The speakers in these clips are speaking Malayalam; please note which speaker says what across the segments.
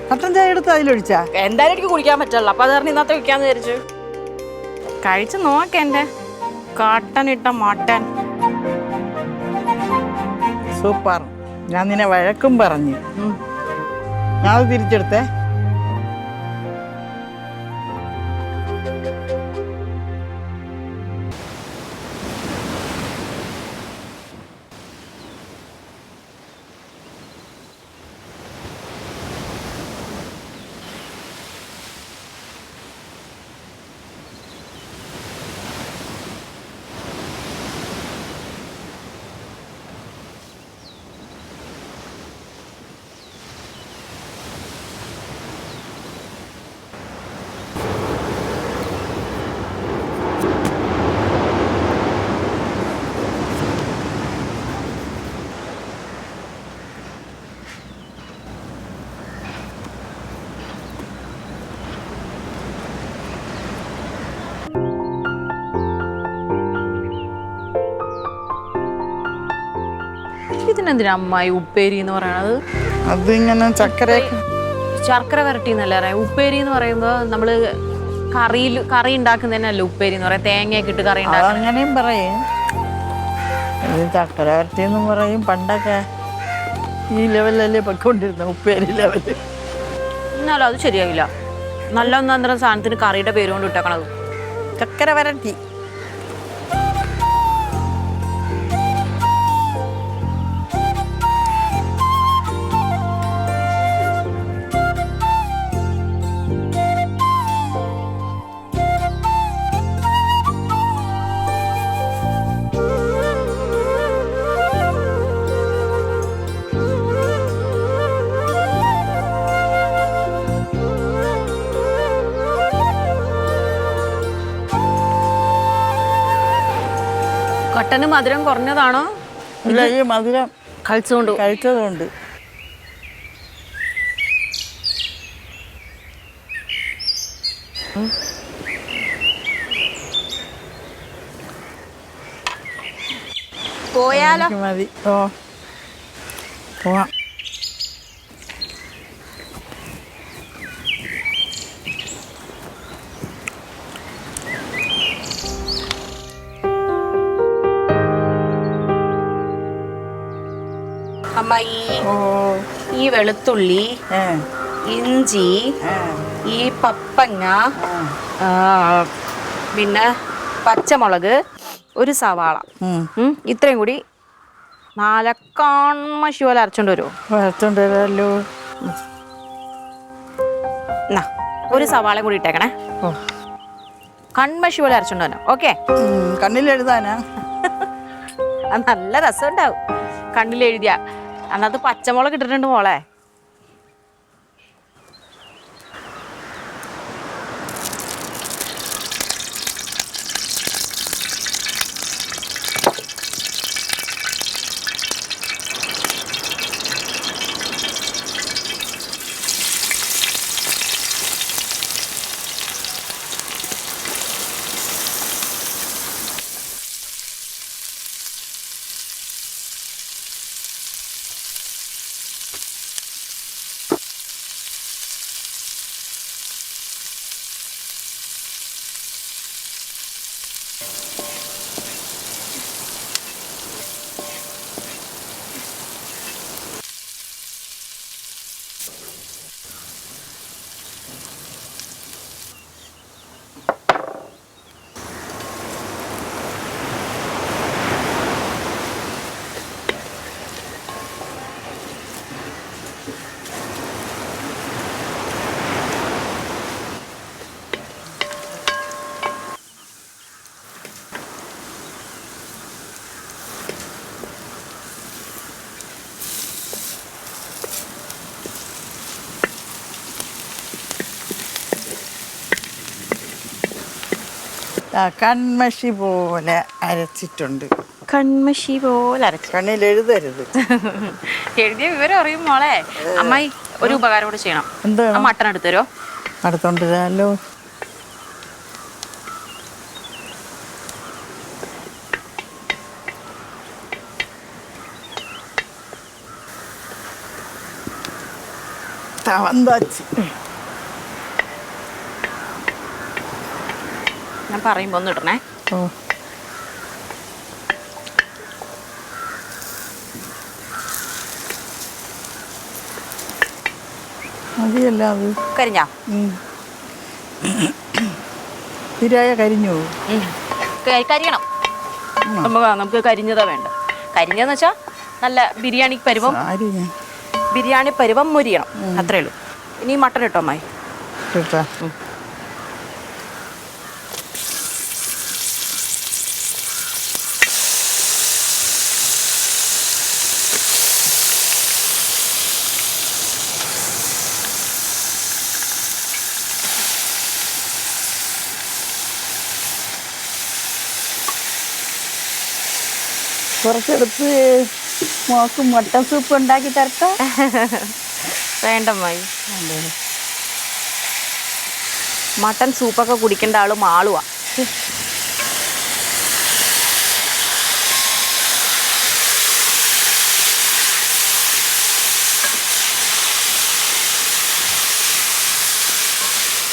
Speaker 1: കട്ടൻ ചായ എടുത്ത് അതിലൊഴിച്ചാ?
Speaker 2: എന്തായാലും എനിക്ക് കുടിക്കാൻ പറ്റില്ല, അപ്പൊ അത് കാരണം ഇന്നത്തെ വെക്കാന്ന് വിചാരിച്ചു. കഴിച്ചു നോക്കെന്റെ കട്ടനിട്ട മട്ടൻ.
Speaker 1: സൂപ്പർ. ഞാൻ നിന്നെ വഴക്കും പറഞ്ഞു. ഞാൻ തിരിച്ചെടുത്തേ.
Speaker 2: ഇതിനെന്തിനാ അമ്മായി ഉപ്പേരി എന്ന് പറയണത്?
Speaker 1: അതിങ്ങനെ
Speaker 2: ശർക്കര വരട്ടി എന്നല്ലേ പറയാം. ഉപ്പേരി എന്ന് പറയുമ്പോ നമ്മള് കറി ഉണ്ടാക്കുന്നതിനല്ലേ ഉപ്പേരി എന്ന് പറയാം. തേങ്ങയൊക്കെ ഇട്ട് കറി ഉണ്ടാക്കുക.
Speaker 1: അങ്ങനെയും പറയും. ഇത് ചക്കര വരട്ടിയെന്നും പറയും. പണ്ടൊക്കെ ഈ ലെവലല്ലേ പൊയ്ക്കൊണ്ടിരുന്ന ഉപ്പേരി ലെവല്.
Speaker 2: എന്നാലും അത് ശരിയാവില്ല. നല്ല ഒന്നാന്തരം സാധനത്തിന് കറിയുടെ പേര് കൊണ്ട് ഇട്ടേക്കണത്
Speaker 1: ചക്കര വരട്ടി.
Speaker 2: കട്ടന് മധുരം കുറഞ്ഞതാണോ?
Speaker 1: ഇല്ല, ഈ മധുരം കഴിച്ചതുകൊണ്ട്.
Speaker 2: പോയാലോ?
Speaker 1: മതി. പോവാം.
Speaker 2: അമ്മ ഈ വെളുത്തുള്ളി, ഇഞ്ചി, ഈ പപ്പങ്ങ, പിന്നെ പച്ചമുളക്, ഒരു സവാള, ഇത്രയും കൂടി 4 കൺമഷി പോലെ അരച്ചോണ്ട് വരുമോ?
Speaker 1: അരച്ചോണ്ട് വരാമല്ലോ.
Speaker 2: ഒരു സവാള കൂടി ഇട്ടേക്കണേ. കൺമഷി പോലെ അരച്ചോണ്ട് വരാം. ഓക്കെ.
Speaker 1: കണ്ണിലെഴുതാനാ?
Speaker 2: നല്ല രസം ഉണ്ടാവും കണ്ണിലെഴുതിയ. അന്നത്ത് പച്ചമുളക് ഇട്ടിട്ടുണ്ട് മോളെ.
Speaker 1: കൺമഷി പോലെ അരച്ചിട്ടുണ്ട്.
Speaker 2: കൺമഷി പോലെ അരച്ചു.
Speaker 1: കണ്ണിൽ എഴുതരുത്.
Speaker 2: എഴുതിയ വിവരം അറിയും മോളെ. അമ്മായി ഒരു ഉപകാരം കൂടെ ചെയ്യണം.
Speaker 1: എന്താ?
Speaker 2: മട്ടൺ എടുത്തരോ?
Speaker 1: അടുത്തോണ്ടിരാലോ. വந்தாച്ച്.
Speaker 2: ഞാൻ പറയുമ്പോൾ ഒന്ന് ഇടണേ.
Speaker 1: ഓ മതിയല്ല അത്.
Speaker 2: കരിഞ്ഞാ?
Speaker 1: തിരായ കരിഞ്ഞു.
Speaker 2: കരിയണം. നമുക്ക് കരിഞ്ഞതാ വേണ്ട. കരിഞ്ഞതെന്ന് വെച്ചാൽ നല്ല ബിരിയാണി പരുവം, ബിരിയാണി പരുവം മുരിയണം, അത്രേ ഉള്ളൂ. ഇനി മട്ടൺ ഇട്ടോ അമ്മായി.
Speaker 1: കുറച്ചെടുത്ത് മോക്ക് മട്ടൻ സൂപ്പ് ഉണ്ടാക്കി തരട്ടെ?
Speaker 2: വേണ്ടമ്മായി, മട്ടൻ സൂപ്പൊക്കെ കുടിക്കേണ്ട ആള് മാളുവാ.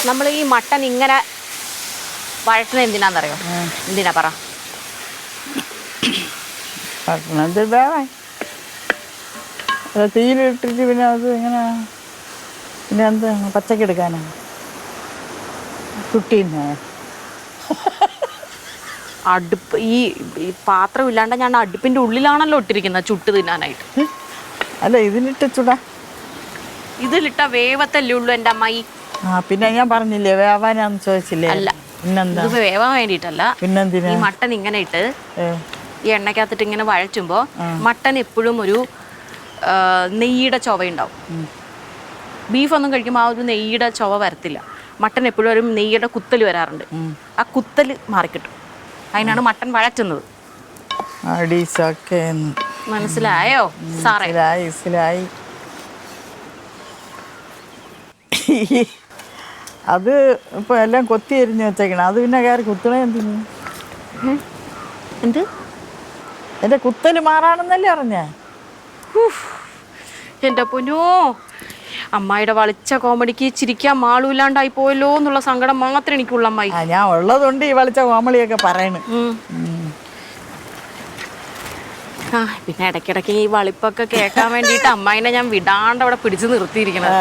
Speaker 2: നമ്മൾ ഈ മട്ടൻ ഇങ്ങനെ വഴറ്റുന്നത് എന്തിനാന്നറിയോ? എന്തിനാ പറ?
Speaker 1: പട്ടണത് വേവാൻ തീയിലിട്ടിട്ട് പിന്നെ അത് ഇങ്ങനെ പിന്നെ എന്ത് പച്ചക്ക് എടുക്കാനാണ് കുട്ടീനെ.
Speaker 2: അടുപ്പ് ഈ പാത്രം ഇല്ലാണ്ട് ഞാൻ അടുപ്പിന്റെ ഉള്ളിലാണല്ലോ ഇട്ടിരിക്കുന്നത് ചുട്ട് തിന്നാനായിട്ട്.
Speaker 1: അല്ല ഇതിലിട്ട് ചുടാ.
Speaker 2: ഇതിലിട്ട വേവത്തല്ലേ ഉള്ളൂ എൻ്റെ അമ്മായി.
Speaker 1: പിന്നെ ഞാൻ പറഞ്ഞില്ലേ വേവാനാന്ന് ചോദിച്ചില്ലേ?
Speaker 2: അല്ല,
Speaker 1: പിന്നെന്താ?
Speaker 2: ഇത് വേവാൻ വേണ്ടിയിട്ടല്ല.
Speaker 1: പിന്നെന്തിനാ?
Speaker 2: ഈ മട്ടൻ ഇങ്ങനെ ഇട്ട് ഈ എണ്ണയ്ക്കകത്തിട്ട് ഇങ്ങനെ വഴറ്റുമ്പോൾ മട്ടൻ എപ്പോഴും ഒരു നെയ്യുടെ ചൊവയുണ്ടാവും. ബീഫൊന്നും കഴിക്കുമ്പോൾ ആ ഒരു നെയ്യുടെ ചൊവ വരത്തില്ല. മട്ടൻ എപ്പോഴും ഒരു നെയ്യുടെ കുത്തൽ വരാറുണ്ട്. ആ കുത്തൽ മാറിക്കിട്ടും. അതിനാണ് മട്ടൻ വഴറ്റുന്നത്. മനസ്സിലായോ സാറേ?
Speaker 1: മനസ്സിലായി. അത് ഇപ്പൊ എല്ലാം കൊത്തി എരിഞ്ഞു വെച്ചേക്കണം. അത് പിന്നെ കയറി കുത്തണേ എന്തിനു?
Speaker 2: എന്ത്?
Speaker 1: എന്റെ കുത്തല് മാറാണെന്നല്ലേ അറിഞ്ഞേ?
Speaker 2: എൻ്റെ പൊന്നോ, അമ്മായിയുടെ വളിച്ച കോമഡിക്ക് ചിരിക്കാൻ മാളൂല്ലാണ്ടായി പോയല്ലോ എന്നുള്ള സങ്കടം മാത്രമേ എനിക്കുള്ള അമ്മായി.
Speaker 1: ഞാൻ ഉള്ളതുകൊണ്ട് ഈ വളിച്ച കോമഡിയൊക്കെ പറയണ്.
Speaker 2: പിന്നെ ഇടയ്ക്കിടയ്ക്ക് ഈ വളിപ്പൊക്കെ കേൾക്കാൻ വേണ്ടിയിട്ട് അമ്മായിനെ ഞാൻ വിടാണ്ട് അവിടെ പിടിച്ചു നിർത്തിയിരിക്കണം.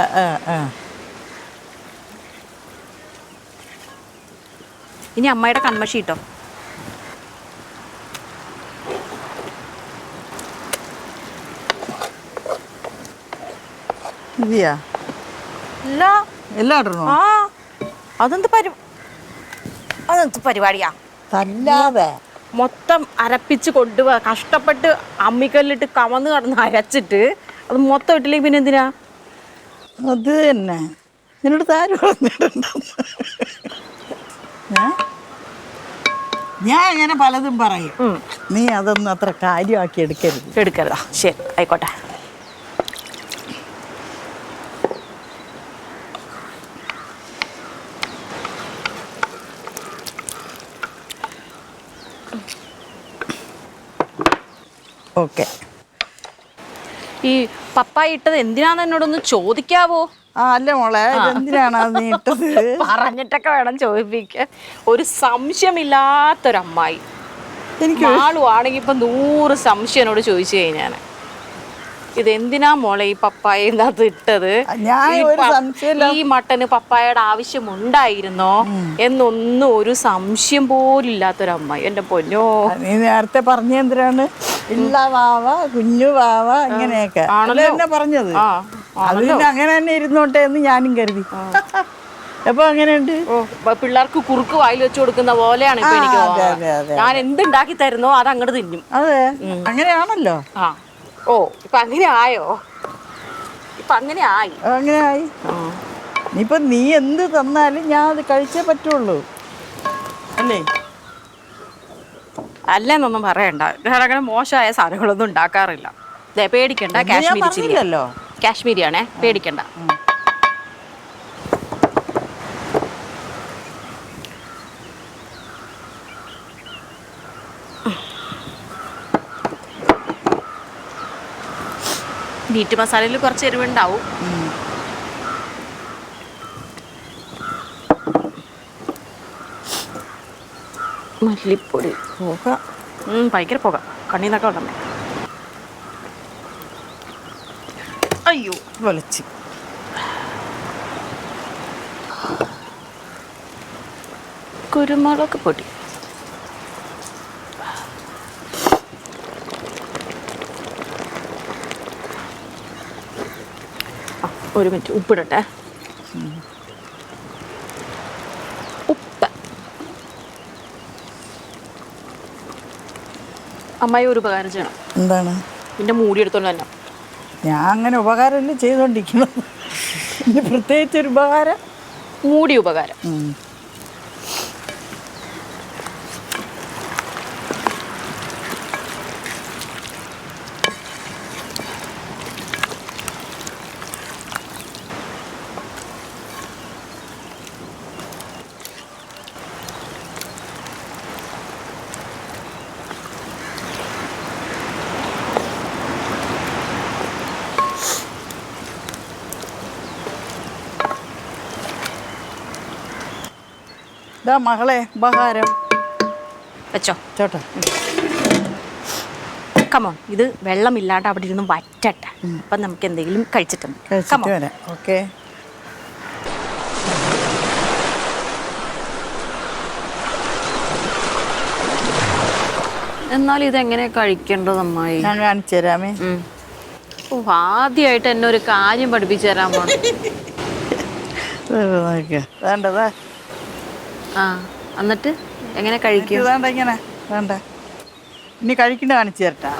Speaker 2: ഇനി അമ്മായിയുടെ കൺമഷി ഇട്ടോ. അതെന്ത് പരിപാടിയാ?
Speaker 1: തല്ലാതെ
Speaker 2: മൊത്തം അരപ്പിച്ച് കൊണ്ടുപോവാ. കഷ്ടപ്പെട്ട് അമ്മിക്കല്ലിട്ട് കമന്ന് കടന്ന് അരച്ചിട്ട് അത് മൊത്തം ഇട്ടില്ലെങ്കിൽ പിന്നെ എന്തിനാ?
Speaker 1: അത് തന്നെ നിന്നോട് താരം പറഞ്ഞിട്ടുണ്ടോ? ഞാൻ ഇങ്ങനെ പലതും പറയും. നീ അതൊന്നും അത്ര കാര്യമാക്കി എടുക്കരുതാ.
Speaker 2: ശരി, ആയിക്കോട്ടെ.
Speaker 1: ഓക്കെ.
Speaker 2: ഈ പപ്പായ ഇട്ടത് എന്തിനാന്ന് എന്നോടൊന്ന് ചോദിക്കാവോ?
Speaker 1: അല്ല മോളെ, എന്തിനാണ് നീ ഇട്ടത്?
Speaker 2: പറഞ്ഞിട്ടൊക്കെ വേണം ചോദിപ്പിക്കാൻ. ഒരു സംശയമില്ലാത്തൊരമ്മായി. എനിക്ക് ആളും ആണെങ്കിൽ ഇപ്പൊ 100 സംശയം എന്നോട് ചോദിച്ചു കഴിഞ്ഞാൽ ഇതെന്തിനാ മോളെ ഈ പപ്പായതിനകത്ത് ഇട്ടത്? ഈ മട്ടന് പപ്പായയുടെ ആവശ്യമുണ്ടായിരുന്നോ എന്നൊന്നും ഒരു സംശയം പോലും ഇല്ലാത്തൊരമ്മായി. എന്റെ പൊന്നോ,
Speaker 1: നീ നേരത്തെ പറഞ്ഞ എന്തിനാണ് ഇള്ള വാവ കുഞ്ഞു വാവ ഇങ്ങനെയൊക്കെ ആണല്ലോ പറഞ്ഞത്. അത് പിന്നെ അങ്ങനെ തന്നെ ഇരുന്നോട്ടെ എന്ന് ഞാനും കരുതി. അപ്പൊ അങ്ങനെയുണ്ട്.
Speaker 2: പിള്ളേർക്ക് കുറുക്ക് വായിൽ വെച്ച് കൊടുക്കുന്ന പോലെയാണ് ഇപ്പൊ എനിക്ക്. ഞാൻ എന്തുണ്ടാക്കി തരുന്നോ അത് അങ്ങോട്ട് തിന്നും.
Speaker 1: അതെ, അങ്ങനെയാണല്ലോ.
Speaker 2: ഓ, ഇപ്പൊ അങ്ങനെ ആയോ? ഇപ്പൊ അങ്ങനെ ആയി.
Speaker 1: ഇപ്പൊ നീ എന്ത് തന്നാലും ഞാൻ അത് കഴിച്ചേ പറ്റുള്ളൂ അല്ലേ?
Speaker 2: അല്ലെന്നൊന്നും പറയണ്ട. ഞാൻ അങ്ങനെ മോശമായ സാധനങ്ങളൊന്നും ഉണ്ടാക്കാറില്ല. പേടിക്കണ്ട. കാശ്മീരിയാണേ, പേടിക്കണ്ട. മീറ്റ് മസാലയിൽ കുറച്ച് എരിവുണ്ടാവും. മല്ലിപ്പൊടി.
Speaker 1: പുക
Speaker 2: ഭയങ്കര പുക, കണ്ണീന്നൊക്കെ ഉണ്ടമ്മേ. അയ്യോ
Speaker 1: വലിച്ച്.
Speaker 2: കുരുമുളക് പൊടി. ഒരു മിനിറ്റ് ഉപ്പിടട്ടെ. ഉപ്പ്. അമ്മായി ഒരു ഉപകാരം ചെയ്യണം.
Speaker 1: എന്താണ്?
Speaker 2: പിന്നെ മൂടി എടുത്തോണ്ട് തന്നെ.
Speaker 1: ഞാൻ അങ്ങനെ ഉപകാരമല്ലേ ചെയ്തോണ്ടിരിക്കണം. പിന്നെ പ്രത്യേകിച്ചൊരു ഉപകാരം.
Speaker 2: മൂടി ഉപകാരം.
Speaker 1: ഇതാ മകളെ ഉപകാരം.
Speaker 2: വെച്ചോ
Speaker 1: ചോട്ടെ.
Speaker 2: കമോൺ. ഇത് വെള്ളമില്ലാണ്ട് അവിടെ ഇരുന്ന് വറ്റട്ടെ. അപ്പം നമുക്ക് എന്തെങ്കിലും കഴിച്ചിട്ട്
Speaker 1: വരാം. ഓക്കെ.
Speaker 2: എന്നാലും ഇതെങ്ങനെ കഴിക്കേണ്ടത് അമ്മായി?
Speaker 1: ഞാൻ കാണിച്ചു തരാമേ.
Speaker 2: ആദ്യമായിട്ട് എന്നെ ഒരു കാര്യം പഠിപ്പിച്ചു തരാൻ പോണം.
Speaker 1: വേണ്ടതാ.
Speaker 2: എന്നിട്ട് എങ്ങനെ കഴിക്കും?
Speaker 1: വേണ്ട ഇങ്ങനെ വേണ്ട. ഇനി കഴിക്കണ്ട കാണിച്ചു തരട്ടാ.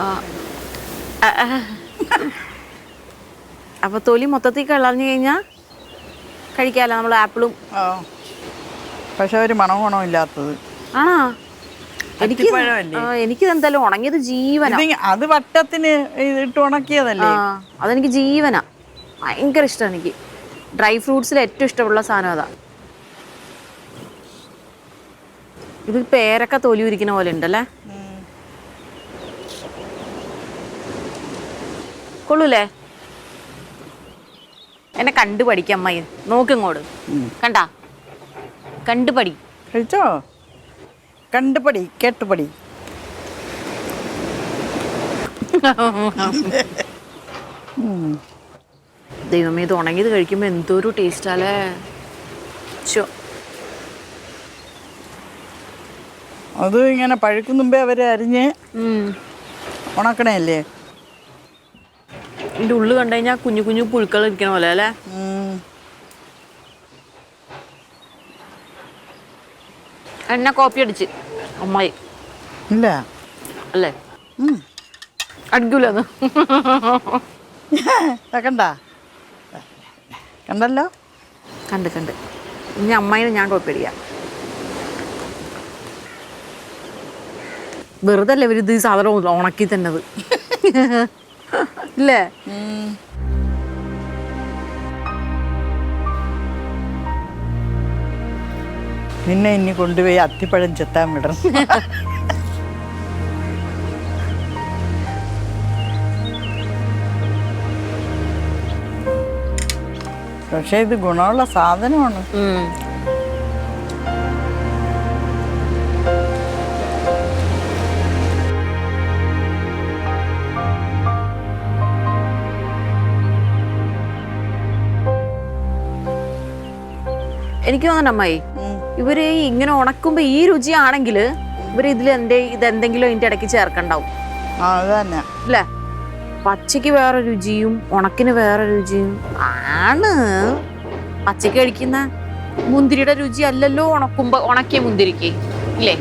Speaker 2: അപ്പൊ തൊലി മൊത്തത്തിൽ കളഞ്ഞു കഴിഞ്ഞാ കഴിക്കാലോ നമ്മൾ ആപ്പിളും.
Speaker 1: പക്ഷെ ഒരു മണമോ ഇല്ലാത്തത്.
Speaker 2: ആണോ? എനിക്കിതെന്തായാലും ഉണങ്ങിയത് ജീവനാ.
Speaker 1: അത് വട്ടത്തിന് ഇട്ട് ഉണക്കിയതല്ലേ.
Speaker 2: അതെനിക്ക് ജീവനാ. ഭയങ്കര ഇഷ്ടമാണ് എനിക്ക്. ഡ്രൈ ഫ്രൂട്ട്സിൽ ഏറ്റവും ഇഷ്ടമുള്ള സാധനം അതാ. ഇത് പേരക്ക തൊലി ഉരിക്കുന്ന പോലെ ഉണ്ടല്ലേ. കൊള്ളൂലേ? എന്നെ കണ്ടുപഠിക്കാം അമ്മായി. നോക്കിങ്ങോട്. കണ്ടാ? കണ്ടുപടി.
Speaker 1: കഴിച്ചോ? കണ്ടുപടി കേട്ടുപടി.
Speaker 2: ദൈവമേ, ഇത് ഉണങ്ങിയത് കഴിക്കുമ്പോൾ എന്തൊരു ടേസ്റ്റാലേ.
Speaker 1: അത് ഇങ്ങനെ പഴുക്കും മുമ്പേ അവരെ അരിഞ്ഞ് ഉണക്കണല്ലേ.
Speaker 2: ഇതിൻ്റെ ഉള്ളു കണ്ടു കഴിഞ്ഞാൽ കുഞ്ഞു കുഞ്ഞു പുഴുക്കൾ ഇരിക്കണ പോലെ അല്ലേ. എണ്ണ കോപ്പി അടിച്ച് അമ്മായി.
Speaker 1: ഇല്ല
Speaker 2: അല്ലേ? അടിക്കൂലെന്ന്
Speaker 1: കണ്ട കണ്ടല്ലോ.
Speaker 2: കണ്ട് ഇനി അമ്മായിനെ ഞാൻ കോപ്പി അടിക്കാം. വെറുതെ അല്ലേ ഇവരിത് സാധനം ഉണക്കി തന്നത് ഇല്ലേ?
Speaker 1: നിന്നെ ഇനി കൊണ്ടുപോയി അത്തിപ്പഴം ചെത്താൻ വിടണം. പക്ഷെ ഇത് ഗുണമുള്ള സാധനമാണ്.
Speaker 2: എനിക്ക് തോന്നണം അമ്മായി, ഇവര് ഇങ്ങനെ ഉണക്കുമ്പോ ഈ രുചിയാണെങ്കിൽ ഇവര് ഇതിൽ ഇതെന്തെങ്കിലും ഇതിന്റെ ഇടയ്ക്ക് ചേർക്കണ്ടാവും അല്ലേ? പച്ചയ്ക്ക് വേറെ രുചിയും ഉണക്കിന് വേറെ രുചിയും ആണ്. പച്ചയ്ക്ക് കഴിക്കുന്ന മുന്തിരിയുടെ രുചി അല്ലല്ലോ ഉണക്കിയ മുന്തിരിക്ക് ഇല്ലേ?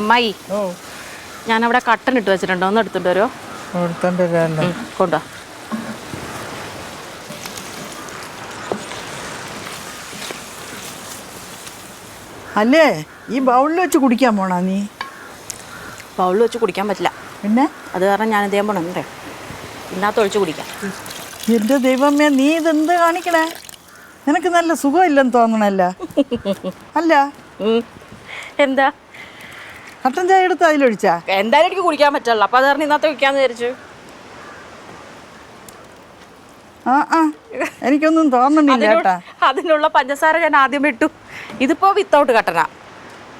Speaker 2: അമ്മായി, ഞാനവിടെ കട്ടൻ ഇട്ട് വെച്ചിട്ടുണ്ടോ? ഒന്ന് എടുത്തിട്ട് വരുമോ? കൊണ്ടുവാ.
Speaker 1: അല്ലേ ഈ ബൗളിൽ വെച്ച് കുടിക്കാൻ പോണാ നീ?
Speaker 2: ബൗളിൽ വെച്ച് കുടിക്കാൻ പറ്റില്ല,
Speaker 1: പിന്നെ
Speaker 2: അത് കാരണം ഞാൻ ഇതേ പോണേ ഇതിനകത്ത് ഒഴിച്ച് കുടിക്കാം.
Speaker 1: എൻ്റെ ദൈവമേ, നീ ഇതെന്ത് കാണിക്കണേ? നിനക്ക് നല്ല സുഖമില്ലെന്ന് തോന്നണല്ല. അല്ല
Speaker 2: എന്താ
Speaker 1: കട്ടൻ ചായ എടുത്ത് അതിലൊഴിച്ചാ?
Speaker 2: എന്തായാലും എനിക്ക് കുടിക്കാൻ പറ്റില്ല, അപ്പം അത് കാരണം ഇന്നത്തെ കുടിക്കാന്ന് വിചാരിച്ചു.
Speaker 1: എനിക്കൊന്നും തോന്നണില്ല കേട്ടാ.
Speaker 2: അതിനുള്ള പഞ്ചസാര ഞാൻ ആദ്യം ഇട്ടു. ഇതിപ്പോ വിത്തൗട്ട് കട്ടന,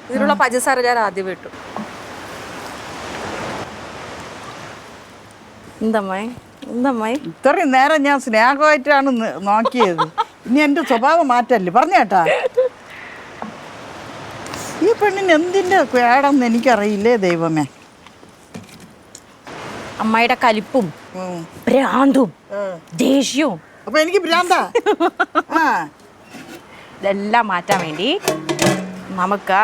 Speaker 2: ഇതിനുള്ള പഞ്ചസാര ഞാൻ ആദ്യം ഇട്ടു. എന്തമ്മായി
Speaker 1: ഇത്രയും നേരം ഞാൻ സ്നേഹമായിട്ടാണ് നോക്കിയത്. ഇനി എൻ്റെ സ്വഭാവം മാറ്റല്ലേ പറഞ്ഞേട്ടാ. ഈ പെണ്ണിന് എന്തിൻ്റെ കേടെന്ന് എനിക്കറിയില്ലേ ദൈവമേ.
Speaker 2: അമ്മായിയുടെ കലിപ്പും ഭ്രാന്തും ദേഷ്യവും.
Speaker 1: അപ്പൊ എനിക്ക് ഭ്രാന്താ?
Speaker 2: ഇതെല്ലാം മാറ്റാൻ വേണ്ടി നമുക്ക്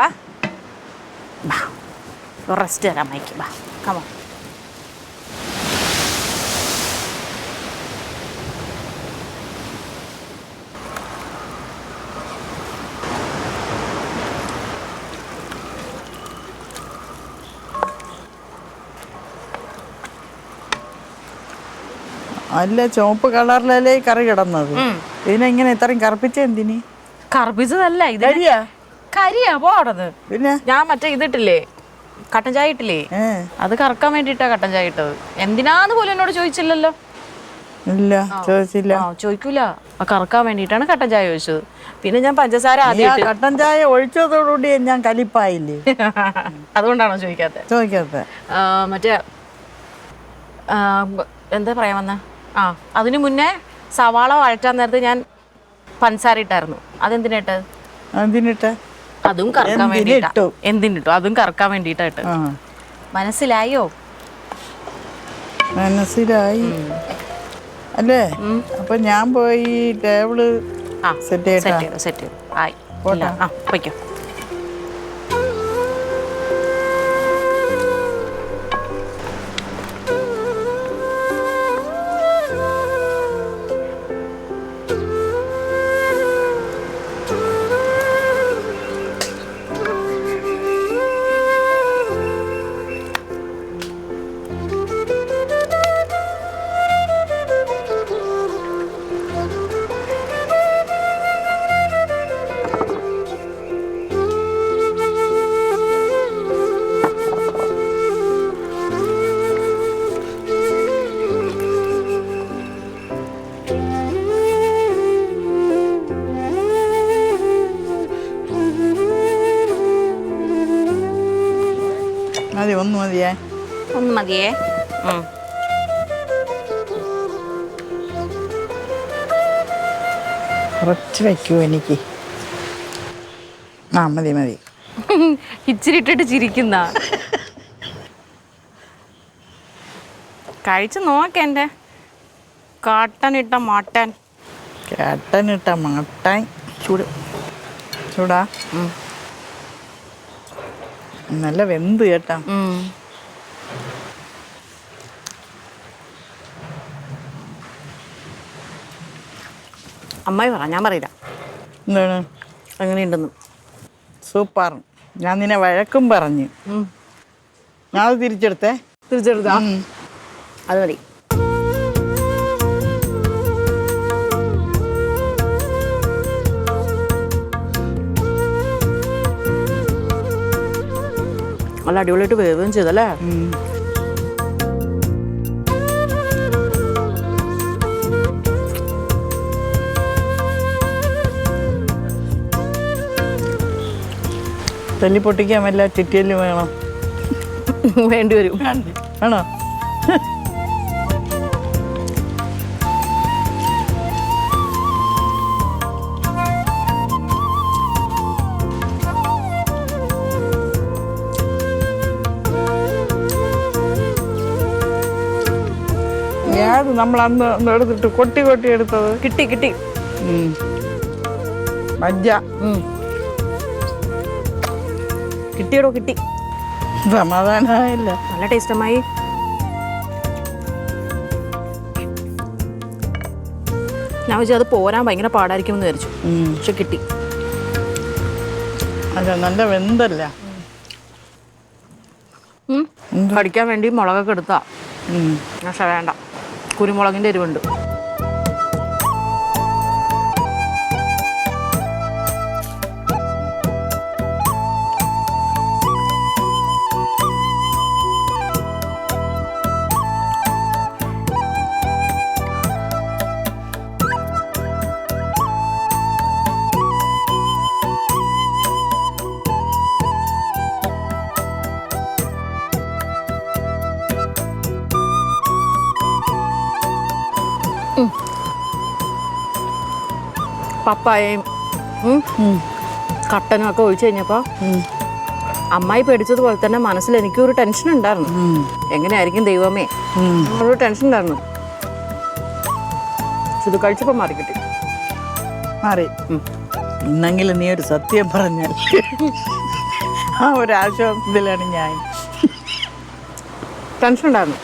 Speaker 2: റെസ്റ്റ് തരാം അമ്മയ്ക്ക്. ബാ കമോ.
Speaker 1: അല്ല, ചുവപ്പ് കളറിലല്ലേ കറി കിടന്നത്. ഇതിനെങ്ങനെ ഇത്രയും കറുപ്പിച്ച എന്തിന്?
Speaker 2: കറുപ്പിച്ചതല്ല, ഇത് കരിയാ പോടത്. പിന്നെ ഞാൻ മറ്റേ ഇതിട്ടില്ലേ, കട്ടൻ ചായ ഇട്ടില്ലേ, അത് കറക്കാൻ വേണ്ടിട്ടാ കട്ടൻ ചായ ഇട്ടത്. എന്തിനാന്ന് പോലും എന്നോട് ചോദിച്ചില്ലല്ലോ.
Speaker 1: ഇല്ല, ചോദിച്ചില്ല.
Speaker 2: ചോദിക്കൂല, കറക്കാൻ വേണ്ടിട്ടാണ് കട്ടൻ ചായ ചോദിച്ചത്. പിന്നെ ഞാൻ പഞ്ചസാര ആദ്യം
Speaker 1: കട്ടൻ ചായ ഒഴിച്ചതോടുകൂടി ഞാൻ കലിപ്പായില്ലേ.
Speaker 2: അതുകൊണ്ടാണോ ചോദിക്കാത്ത? മറ്റേ എന്താ പറയാൻ വന്ന, അതിനു മുന്നേ സവാള വഴറ്റാൻ നേരത്ത് ഞാൻ പഞ്ചസാര ഇട്ടായിരുന്നു. അതെന്തിനിട്ടത്? അതും കറക്കാൻ വേണ്ടിട്ടാ. എന്തിനിട്ടു? അതും കറക്കാൻ വേണ്ടിട്ടായിട്ട്. മനസ്സിലായോ?
Speaker 1: മനസ്സിലായി അല്ലേ? അപ്പൊ ഞാൻ പോയി ടേബിള് സെറ്റ്
Speaker 2: ചെയ്തു. ആയി പൊയ്ക്കോ. ഒന്ന് മതിയേ.
Speaker 1: കുറച്ച് വയ്ക്കൂ എനിക്ക്. മതി.
Speaker 2: ഇച്ചിരി ഇട്ടിട്ട് ചിരിക്കുന്ന കഴിച്ചു നോക്കെന്റെ കാട്ടനിട്ട മാട്ടാൻ.
Speaker 1: ചൂടാ നല്ല വെന്ത് കേട്ടാ.
Speaker 2: അമ്മായി പറ, ഞാൻ പറയില്ല.
Speaker 1: എന്താണ്?
Speaker 2: എങ്ങനെയുണ്ടെന്ന്?
Speaker 1: സൂപ്പർ. ഞാൻ നിന്നെ വഴക്കും പറഞ്ഞു. ഞാൻ അത് തിരിച്ചെടുത്താ?
Speaker 2: അത് മതി. നല്ല അടിപൊളിയായിട്ട് വേവുകയും ചെയ്തല്ലേ.
Speaker 1: തല്ലി പൊട്ടിക്കാൻ വല്ല ചിറ്റിയല്ലും വേണം.
Speaker 2: വേണ്ടി വരും.
Speaker 1: ആണോ? ഏത് നമ്മൾ അന്ന് എടുത്തിട്ട് കൊട്ടി എടുത്തത്?
Speaker 2: കിട്ടി.
Speaker 1: മജ്ജ
Speaker 2: കിട്ടിയടോ, കിട്ടി.
Speaker 1: സമാധാനമായില്ല.
Speaker 2: നല്ല ടേസ്റ്റമായി. ഞാൻ വെച്ചാൽ അത് പോരാൻ ഭയങ്കര പാടായിരിക്കും എന്ന് വിചാരിച്ചു, പക്ഷെ കിട്ടി.
Speaker 1: അല്ല നല്ല വെന്തല്ല.
Speaker 2: കടിക്കാൻ വേണ്ടി മുളകൊക്കെ എടുത്താ. പക്ഷെ വേണ്ട, കുരുമുളകിൻ്റെ എരിവുണ്ട്. പപ്പായയും കട്ടനും ഒക്കെ ഒഴിച്ചു കഴിഞ്ഞപ്പോൾ അമ്മായി പേടിച്ചതുപോലെ തന്നെ മനസ്സിൽ എനിക്കൊരു ടെൻഷൻ ഉണ്ടായിരുന്നു. എങ്ങനെയായിരിക്കും ദൈവമേ, ഒരു ടെൻഷൻ ഉണ്ടായിരുന്നു. ഇത് കഴിച്ചപ്പോൾ മാറി കിട്ടി.
Speaker 1: മാറി. ഇന്നെങ്കിലും നീ ഒരു സത്യം പറഞ്ഞാൽ ആ ഒരു ആശ്വാസത്തിലാണ് ഞാൻ.
Speaker 2: ടെൻഷൻ ഉണ്ടായിരുന്നു.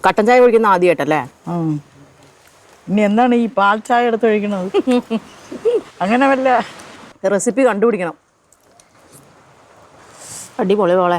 Speaker 2: കട്ടൻ ചായ കുടിക്കുന്ന ആദ്യമായിട്ടല്ലേ?
Speaker 1: ഇനി എന്താണ് ഈ പാൽ ചായ എടുത്ത് കഴിക്കണത്? അങ്ങനെ വല്ല
Speaker 2: റെസിപ്പി കണ്ടുപിടിക്കണം. അടിപൊളി പോളെ.